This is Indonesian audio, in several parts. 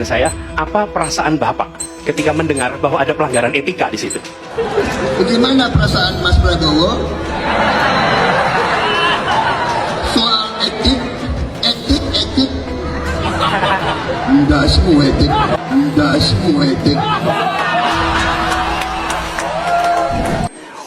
Saya, apa perasaan Bapak ketika mendengar bahwa ada pelanggaran etika di situ? Bagaimana perasaan Mas Prabowo soal etik? Enggak semua etik, enggak semua etik.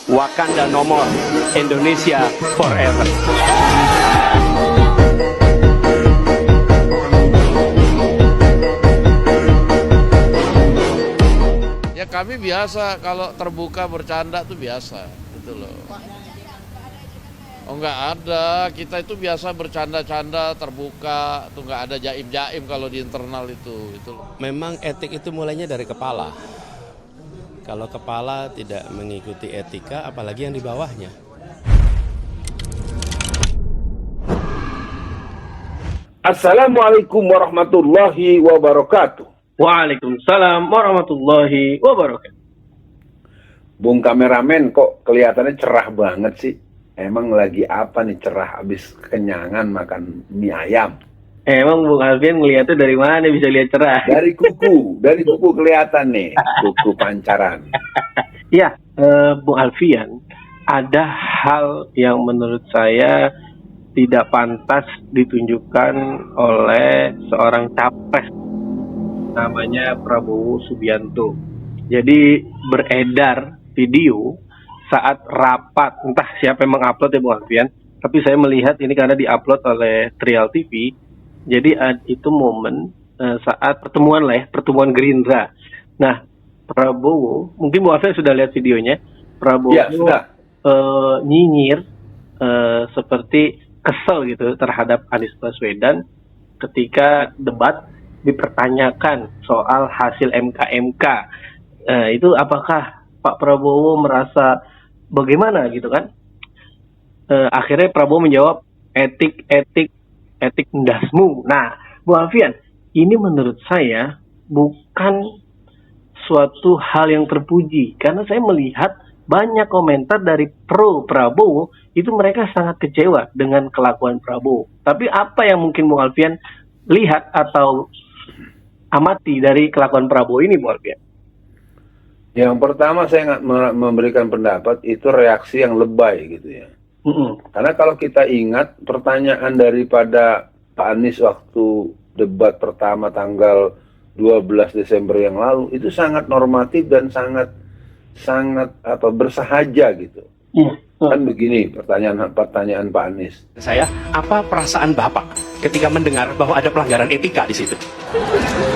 Wakanda no more, Indonesia forever. Ya kami biasa kalau terbuka bercanda tuh biasa, gitu loh. Oh nggak ada, kita itu biasa bercanda-canda terbuka, tuh nggak ada jaim-jaim kalau di internal itu loh. Memang etik itu mulainya dari kepala. Kalau kepala tidak mengikuti etika, apalagi yang di bawahnya. Assalamualaikum warahmatullahi wabarakatuh. Waalaikumsalam warahmatullahi wabarakatuh. Bung kameramen kok kelihatannya cerah banget sih? Emang lagi apa nih cerah habis kenyangan makan mie ayam? Emang Bung Alvin ngeliatnya dari mana bisa lihat cerah? Dari kuku kelihatan nih, kuku pancaran. Iya, Bung Alfian, ada hal yang menurut saya tidak pantas ditunjukkan oleh seorang capres namanya Prabowo Subianto. Jadi beredar video saat rapat, entah siapa yang mengupload ya Bung Alfian, tapi saya melihat ini karena diupload oleh Trial TV. Jadi itu momen saat pertemuan Gerindra. Nah, Prabowo, mungkin Bung Alfian sudah lihat videonya. Prabowo Ya, sudah. Nyinyir seperti kesel gitu terhadap Anies Baswedan ketika debat dipertanyakan soal hasil MK. Itu apakah Pak Prabowo merasa bagaimana gitu kan? Akhirnya Prabowo menjawab etik ndasmu. Nah, Bu Alfian, ini menurut saya bukan suatu hal yang terpuji karena saya melihat banyak komentar dari pro Prabowo itu mereka sangat kecewa dengan kelakuan Prabowo. Tapi apa yang mungkin Bu Alfian lihat atau amati dari kelakuan Prabowo ini, Bu Alfian? Yang pertama saya memberikan pendapat itu reaksi yang lebay gitu ya. Karena kalau kita ingat pertanyaan daripada Pak Anies waktu debat pertama tanggal 12 Desember yang lalu itu sangat normatif dan sangat bersahaja gitu. Kan begini pertanyaan Pak Anies. Saya, apa perasaan Bapak ketika mendengar bahwa ada pelanggaran etika di situ?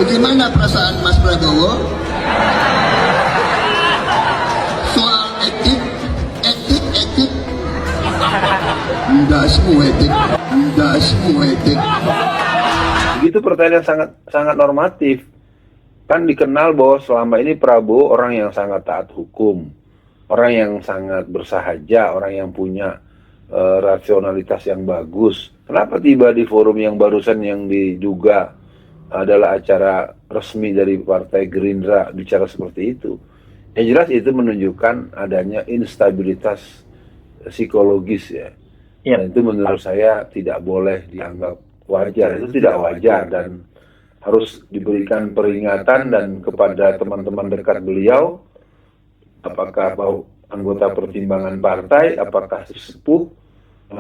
Bagaimana perasaan Mas Prabowo soal etik? Enggak semua etik, enggak semua etik. Itu pertanyaan sangat normatif. Kan dikenal bahwa selama ini Prabowo orang yang sangat taat hukum, orang yang sangat bersahaja, orang yang punya rasionalitas yang bagus. Kenapa tiba di forum yang barusan yang diduga adalah acara resmi dari Partai Gerindra bicara seperti itu? Yang jelas itu menunjukkan adanya instabilitas psikologis ya. Dan itu menurut saya tidak boleh dianggap wajar. Itu tidak wajar dan harus diberikan peringatan dan kepada teman-teman dekat beliau, apakah anggota pertimbangan partai, apakah sesepuh.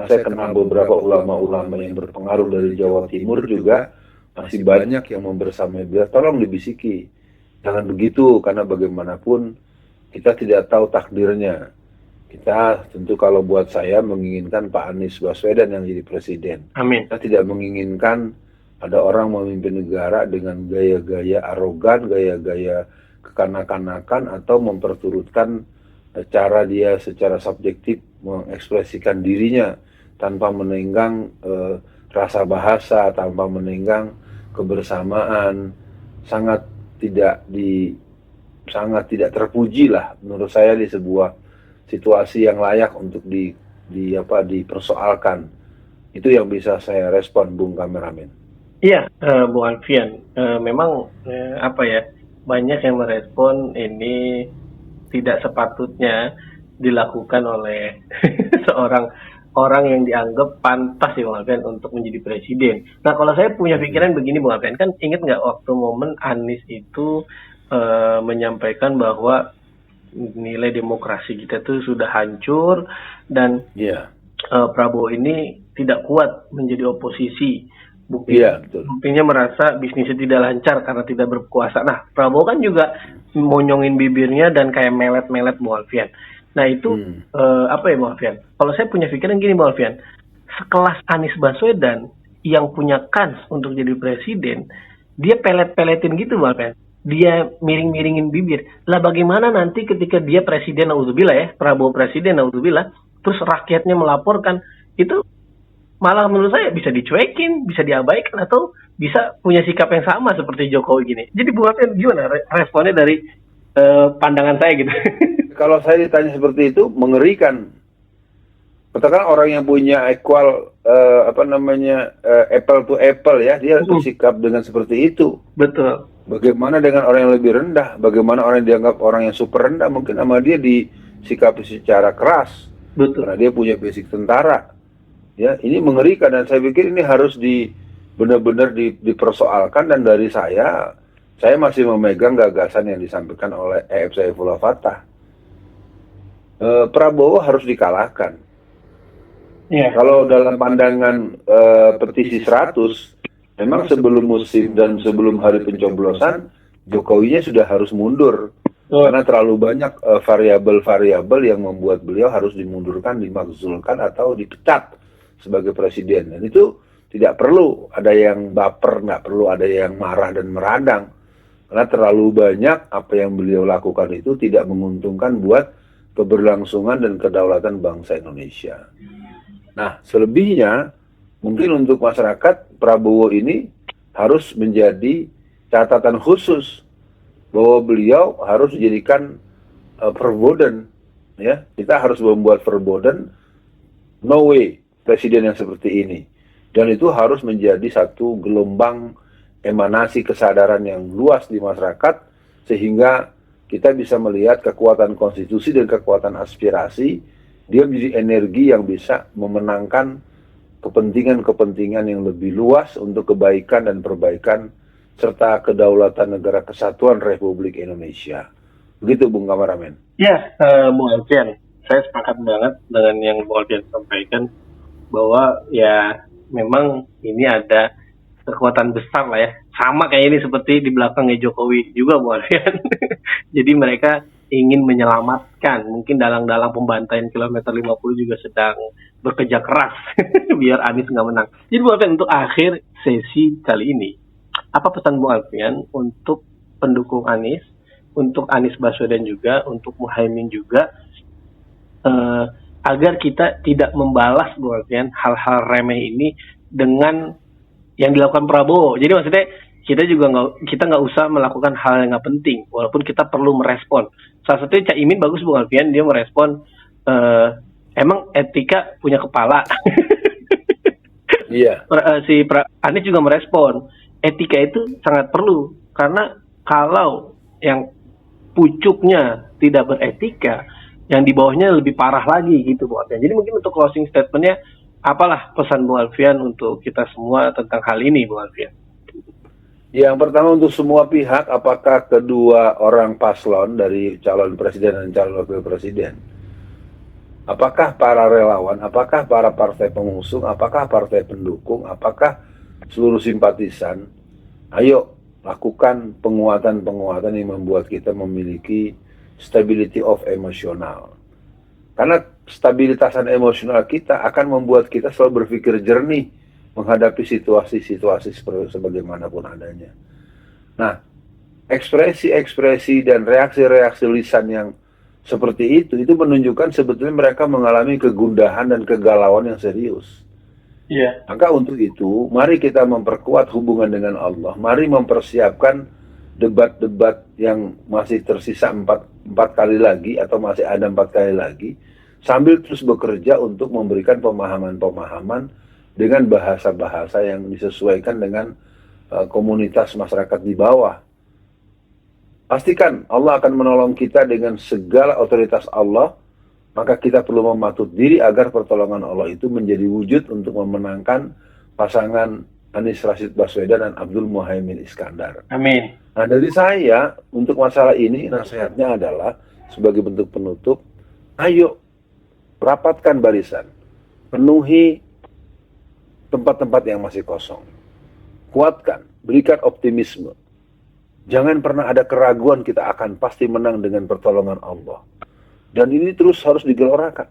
Saya kenal beberapa ulama-ulama yang berpengaruh dari Jawa Timur juga, masih banyak yang membersamai beliau, tolong dibisiki. Jangan begitu, karena bagaimanapun kita tidak tahu takdirnya. Kita tentu kalau buat saya menginginkan Pak Anies Baswedan yang jadi presiden. Amin. Kita tidak menginginkan ada orang memimpin negara dengan gaya-gaya arogan, gaya-gaya kekanak-kanakan atau memperturutkan cara dia secara subjektif mengekspresikan dirinya tanpa menenggang rasa bahasa, tanpa menenggang kebersamaan. Sangat tidak terpuji lah menurut saya di sebuah situasi yang layak untuk dipersoalkan. Itu yang bisa saya respon, Bung kameramen. Iya, Bu Alfian, memang banyak yang merespon ini tidak sepatutnya dilakukan oleh seorang orang yang dianggap pantas ya Bung Alfian untuk menjadi presiden. Nah kalau saya punya pikiran begini Bung Alfian, kan ingat nggak waktu momen Anies itu menyampaikan bahwa nilai demokrasi kita tuh sudah hancur dan Iya, Prabowo ini tidak kuat menjadi oposisi. iya betul. Buktinya merasa bisnisnya tidak lancar karena tidak berkuasa. Nah, Prabowo kan juga monyongin bibirnya dan kayak melet-melet Bung Alfian. Nah, itu apa ya Bung Alfian? Kalau saya punya pikiran gini Bung Alfian, sekelas Anies Baswedan yang punya kans untuk jadi presiden, dia pelet-peletin gitu Bung Alfian. Dia miring-miringin bibir. Lah bagaimana nanti ketika dia presiden, naudzubillah ya, Prabowo presiden, naudzubillah, terus rakyatnya melaporkan, itu malah menurut saya bisa dicuekin, bisa diabaikan, atau bisa punya sikap yang sama seperti Jokowi gini. Jadi Bung Alfian gimana responnya dari pandangan saya gitu? Kalau saya ditanya seperti itu, mengerikan. Katakan orang yang punya equal apple to apple ya, dia bersikap dengan seperti itu. Betul. Bagaimana dengan orang yang lebih rendah? Bagaimana orang yang dianggap orang yang super rendah? Mungkin sama dia disikapi secara keras. Betul. Karena dia punya basic tentara. Ya, ini mengerikan dan saya pikir ini harus benar-benar dipersoalkan, dan dari saya masih memegang gagasan yang disampaikan oleh E.F. Saifullah Fattah. Prabowo harus dikalahkan. Iya. Kalau dalam pandangan petisi 100, memang sebelum musim dan sebelum hari pencoblosan, Jokowinya sudah harus mundur. Karena terlalu banyak variabel-variabel yang membuat beliau harus dimundurkan, dimakzulkan, atau dipecat sebagai presiden. Dan itu tidak perlu ada yang baper, nggak perlu ada yang marah dan meradang. Karena terlalu banyak apa yang beliau lakukan itu tidak menguntungkan buat keberlangsungan dan kedaulatan bangsa Indonesia. Nah, selebihnya mungkin untuk masyarakat, Prabowo ini harus menjadi catatan khusus bahwa beliau harus dijadikan verboden, ya. Kita harus membuat verboden, no way presiden yang seperti ini. Dan itu harus menjadi satu gelombang emanasi kesadaran yang luas di masyarakat, sehingga kita bisa melihat kekuatan konstitusi dan kekuatan aspirasi, dia menjadi energi yang bisa memenangkan kepentingan-kepentingan yang lebih luas untuk kebaikan dan perbaikan serta kedaulatan negara kesatuan Republik Indonesia. Begitu Bung Kameramen. Ya, Bung Alfian, saya sepakat banget dengan yang Bung Alfian sampaikan bahwa ya memang ini ada kekuatan besar lah ya. Sama kayak ini seperti di belakangnya Jokowi juga Bung Alfian. Jadi mereka ingin menyelamatkan, mungkin dalang-dalang pembantaian kilometer 50 juga sedang bekerja keras biar Anies nggak menang. Jadi Bung Alfian, untuk akhir sesi kali ini, apa pesan Bung Alfian untuk pendukung Anies, untuk Anies Baswedan juga, untuk Muhaimin juga, agar kita tidak membalas Bung Alfian hal-hal remeh ini dengan yang dilakukan Prabowo. Jadi maksudnya kita juga nggak usah melakukan hal yang nggak penting, walaupun kita perlu merespon. Salah satunya Caimin bagus Bung Alfian, dia merespon emang etika punya kepala. Iya. Anies juga merespon etika itu sangat perlu, karena kalau yang pucuknya tidak beretika, yang di bawahnya lebih parah lagi gitu Bung Alfian. Jadi mungkin untuk closing statementnya, apalah pesan Bung Alfian untuk kita semua tentang hal ini Bung Alfian? Yang pertama untuk semua pihak, apakah kedua orang paslon dari calon presiden dan calon wakil presiden, apakah para relawan, apakah para partai pengusung, apakah partai pendukung, apakah seluruh simpatisan, ayo lakukan penguatan-penguatan yang membuat kita memiliki stability of emosional. Karena stabilitasan emosional kita akan membuat kita selalu berpikir jernih menghadapi situasi-situasi sebagaimanapun adanya. Nah, ekspresi-ekspresi dan reaksi-reaksi lisan yang seperti itu menunjukkan sebetulnya mereka mengalami kegundahan dan kegalauan yang serius. Iya. Maka untuk itu, mari kita memperkuat hubungan dengan Allah. Mari mempersiapkan debat-debat yang masih tersisa 4 kali lagi, atau masih ada 4 kali lagi, sambil terus bekerja untuk memberikan pemahaman-pemahaman dengan bahasa-bahasa yang disesuaikan dengan komunitas masyarakat di bawah. Pastikan Allah akan menolong kita dengan segala otoritas Allah maka kita perlu mematut diri agar pertolongan Allah itu menjadi wujud untuk memenangkan pasangan Anies Rashid Baswedan dan Abdul Muhaimin Iskandar. Amin. Nah, dari saya untuk masalah ini nasihatnya adalah sebagai bentuk penutup, ayo rapatkan barisan, penuhi tempat-tempat yang masih kosong, kuatkan, berikan optimisme. Jangan pernah ada keraguan kita akan pasti menang dengan pertolongan Allah. Dan ini terus harus digelorakan.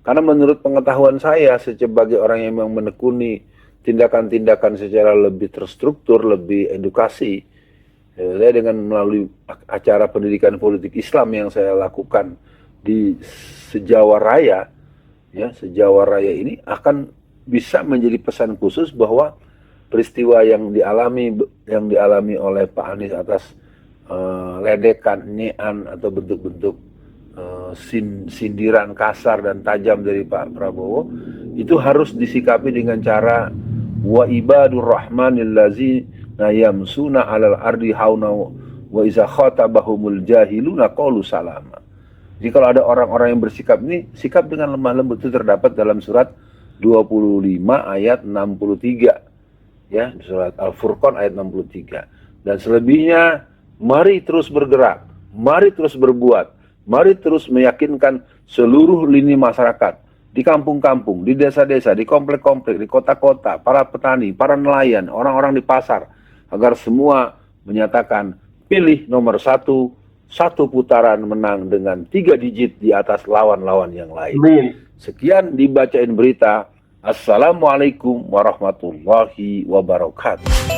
Karena menurut pengetahuan saya sebagai orang yang memang menekuni tindakan-tindakan secara lebih terstruktur, lebih edukasi, saya dengan melalui acara pendidikan politik Islam yang saya lakukan di Sejawa Raya, ya, Sejawa Raya ini akan bisa menjadi pesan khusus bahwa peristiwa yang dialami oleh Pak Anies atas ledekan, nyean atau bentuk-bentuk sindiran kasar dan tajam dari Pak Prabowo itu harus disikapi dengan cara wa ibadur rahmanil ladzina yamsuna 'alal ardi hauna wa iza khatabahumul jahiluna qalu salama. Jadi kalau ada orang-orang yang bersikap ini, sikap dengan lemah lembut itu terdapat dalam surat 25 ayat 63. Ya, surat Al-Furqan ayat 63. Dan selebihnya, mari terus bergerak, mari terus berbuat, mari terus meyakinkan seluruh lini masyarakat, di kampung-kampung, di desa-desa, di komplek-komplek, di kota-kota, para petani, para nelayan, orang-orang di pasar, agar semua menyatakan pilih nomor satu putaran menang dengan 3 digit di atas lawan-lawan yang lain. Amin. Sekian dibacain berita. Assalamualaikum warahmatullahi wabarakatuh.